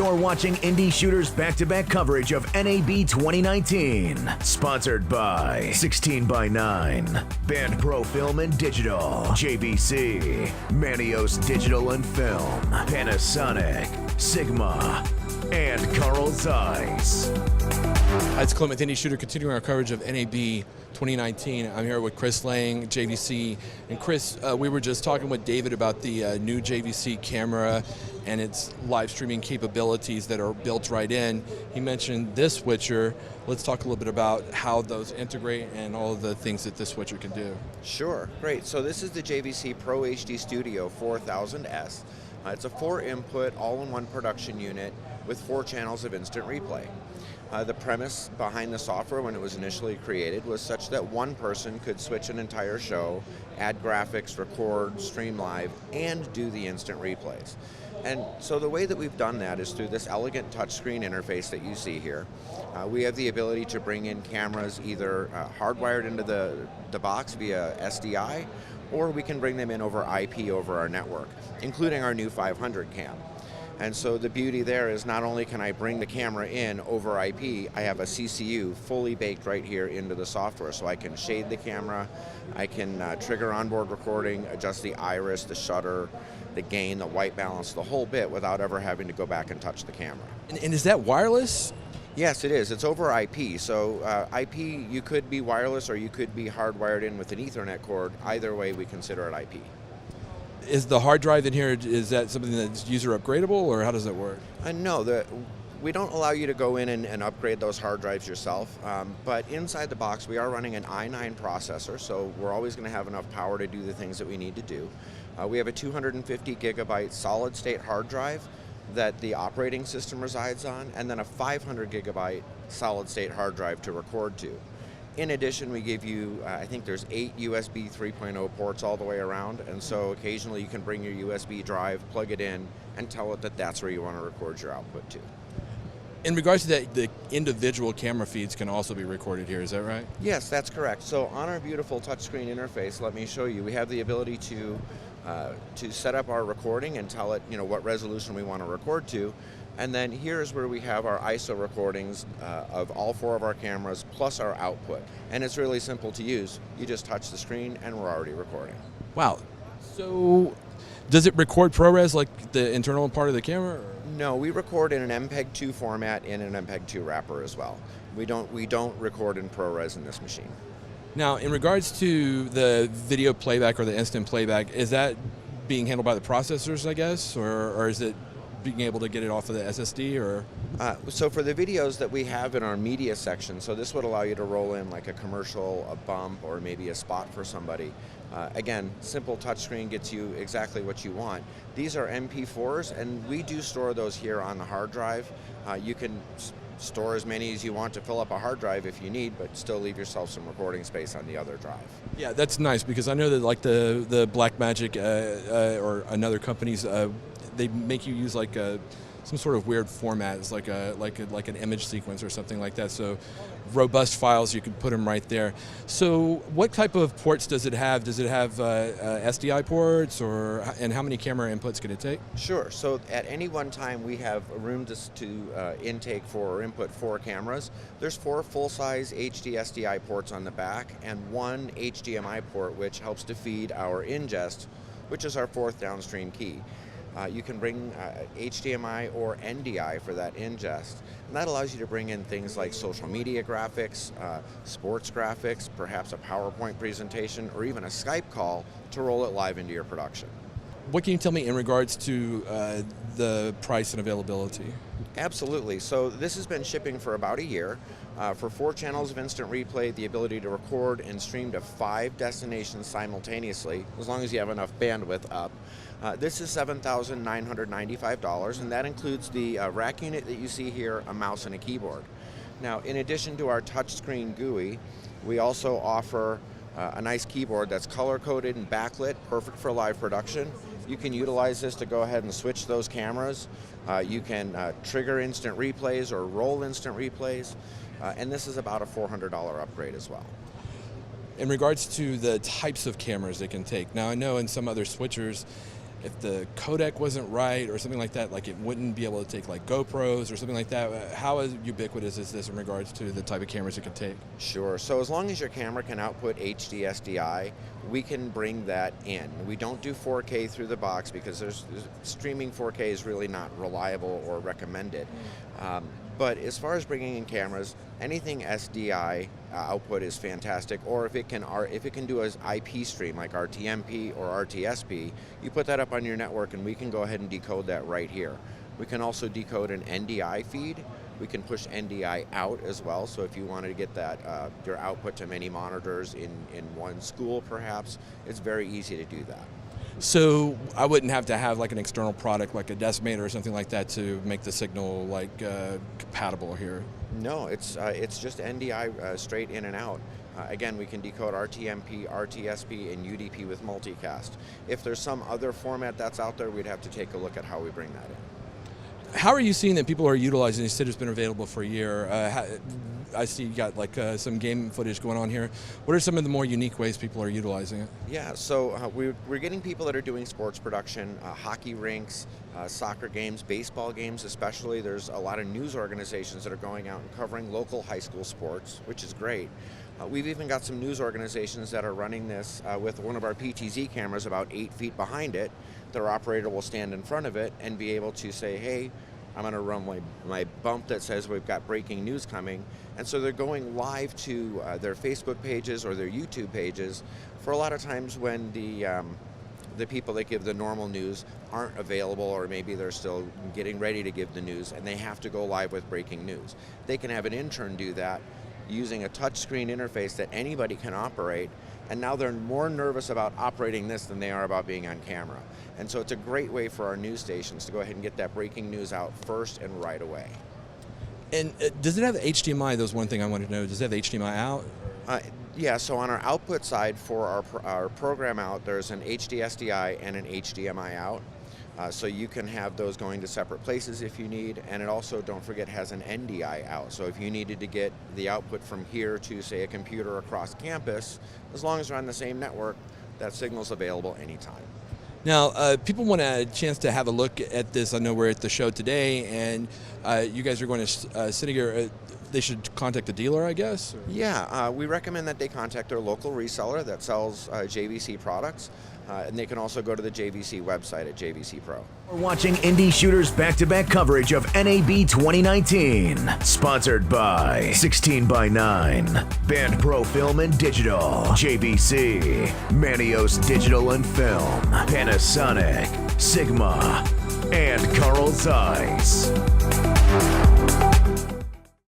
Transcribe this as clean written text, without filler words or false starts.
You're watching Indie Shooter's back-to-back coverage of NAB 2019. Sponsored by 16:9, Band Pro Film and Digital, JVC, Manios Digital and Film, Panasonic, Sigma, and Carl Zeiss. Hi, it's Clint with Indie Shooter, continuing our coverage of NAB 2019. I'm here with Chris Lang, JVC. And Chris, we were just talking with David about the new JVC camera and its live streaming capabilities that are built right in. He mentioned this switcher. Let's talk a little bit about how those integrate and all of the things that this switcher can do. Sure, great. So this is the JVC ProHD Studio 4000S. It's a 4-input, all-in-one production unit with 4 channels of instant replay. The premise behind the software when it was initially created was such that one person could switch an entire show, add graphics, record, stream live, and do the instant replays. And so the way that we've done that is through this elegant touchscreen interface that you see here. We have the ability to bring in cameras either hardwired into the box via SDI, or we can bring them in over IP over our network, including our new 500 cam. And so the beauty there is not only can I bring the camera in over IP, I have a CCU fully baked right here into the software. So I can shade the camera, I can trigger onboard recording, adjust the iris, the shutter, the gain, the white balance, the whole bit without ever having to go back and touch the camera. And is that wireless? Yes, it is. It's over IP. So IP, you could be wireless or you could be hardwired in with an Ethernet cord. Either way, we consider it IP. Is the hard drive in here, is that something that's user upgradable, or how does that work? No, we don't allow you to go in and upgrade those hard drives yourself, but inside the box we are running an i9 processor, so we're always going to have enough power to do the things that we need to do. We have a 250 gigabyte solid state hard drive that the operating system resides on, and then a 500 gigabyte solid state hard drive to record to. In addition, we give you, I think there's 8 USB 3.0 ports all the way around, and so occasionally you can bring your USB drive, plug it in, and tell it that that's where you want to record your output to. In regards to that, the individual camera feeds can also be recorded here, is that right? Yes, that's correct. So on our beautiful touchscreen interface, let me show you, we have the ability to set up our recording and tell it, what resolution we want to record to. And then here's where we have our ISO recordings of all 4 of our cameras plus our output. And it's really simple to use. You just touch the screen and we're already recording. Wow. So does it record ProRes like the internal part of the camera? Or? No, we record in an MPEG-2 format in an MPEG-2 wrapper as well. We don't record in ProRes in this machine. Now, in regards to the video playback or the instant playback, is that being handled by the processors, I guess, or is it being able to get it off of the SSD? Or so for the videos that we have in our media section, so this would allow you to roll in like a commercial, a bump, or maybe a spot for somebody. Again, simple touchscreen gets you exactly what you want. These are MP4s, and we do store those here on the hard drive. You can store as many as you want to fill up a hard drive if you need, but still leave yourself some recording space on the other drive. Yeah, that's nice, because I know that like the Blackmagic or another companies, they make you use like some sort of weird format. It's like an image sequence or something like that. So robust files, you can put them right there. So what type of ports does it have? Does it have SDI ports, and how many camera inputs can it take? Sure. So at any one time we have room to intake or input 4 cameras. There's 4 full-size HD SDI ports on the back and 1 HDMI port which helps to feed our ingest, which is our 4th downstream key. You can bring HDMI or NDI for that ingest, and that allows you to bring in things like social media graphics, sports graphics, perhaps a PowerPoint presentation, or even a Skype call to roll it live into your production. What can you tell me in regards to the price and availability? Absolutely. So this has been shipping for about a year. For 4 channels of instant replay, the ability to record and stream to 5 destinations simultaneously, as long as you have enough bandwidth up. This is $7,995, and that includes the rack unit that you see here, a mouse and a keyboard. Now, in addition to our touchscreen GUI, we also offer a nice keyboard that's color-coded and backlit, perfect for live production. You can utilize this to go ahead and switch those cameras. You can trigger instant replays or roll instant replays, and this is about a $400 upgrade as well. In regards to the types of cameras they can take, now I know in some other switchers, if the codec wasn't right or something like that, like it wouldn't be able to take like GoPros or something like that. How ubiquitous is this in regards to the type of cameras it can take? Sure. So as long as your camera can output HD SDI, we can bring that in. We don't do 4K through the box because streaming 4K is really not reliable or recommended. But as far as bringing in cameras, anything SDI output is fantastic. Or if it can do an IP stream like RTMP or RTSP, you put that up on your network and we can go ahead and decode that right here. We can also decode an NDI feed. We can push NDI out as well. So if you wanted to get that your output to many monitors in one school, perhaps, it's very easy to do that. So I wouldn't have to have like an external product like a decimator or something like that to make the signal like compatible here? No, it's just NDI straight in and out. Again, we can decode RTMP, RTSP, and UDP with multicast. If there's some other format that's out there, we'd have to take a look at how we bring that in. How are you seeing that people are utilizing this? You said it's been available for a year. I see you got like some game footage going on here. What are some of the more unique ways people are utilizing it? Yeah, so we're getting people that are doing sports production, hockey rinks, soccer games, baseball games especially. There's a lot of news organizations that are going out and covering local high school sports, which is great. We've even got some news organizations that are running this with one of our PTZ cameras about 8 feet behind it. Their operator will stand in front of it and be able to say, hey, I'm going to run my bump that says we've got breaking news coming. And so they're going live to their Facebook pages or their YouTube pages for a lot of times when the people that give the normal news aren't available, or maybe they're still getting ready to give the news and they have to go live with breaking news. They can have an intern do that using a touchscreen interface that anybody can operate, and now they're more nervous about operating this than they are about being on camera. And so it's a great way for our news stations to go ahead and get that breaking news out first and right away. And does it have HDMI? That was one thing I wanted to know. Does it have HDMI out? Yeah, so on our output side for our program out, there's an HD SDI and an HDMI out. So you can have those going to separate places if you need, and it also, don't forget, has an NDI out. So if you needed to get the output from here to, say, a computer across campus, as long as they're on the same network, that signal's available anytime. Now, people want a chance to have a look at this. I know we're at the show today, and you guys are going to sit here. They should contact the dealer, I guess? Or? Yeah, we recommend that they contact their local reseller that sells JVC products, and they can also go to the JVC website at JVC Pro. We're watching Indie Shooter's back-to-back coverage of NAB 2019, sponsored by 16x9, Band Pro Film and Digital, JVC, Manios Digital and Film, Panasonic, Sigma, and Carl Zeiss.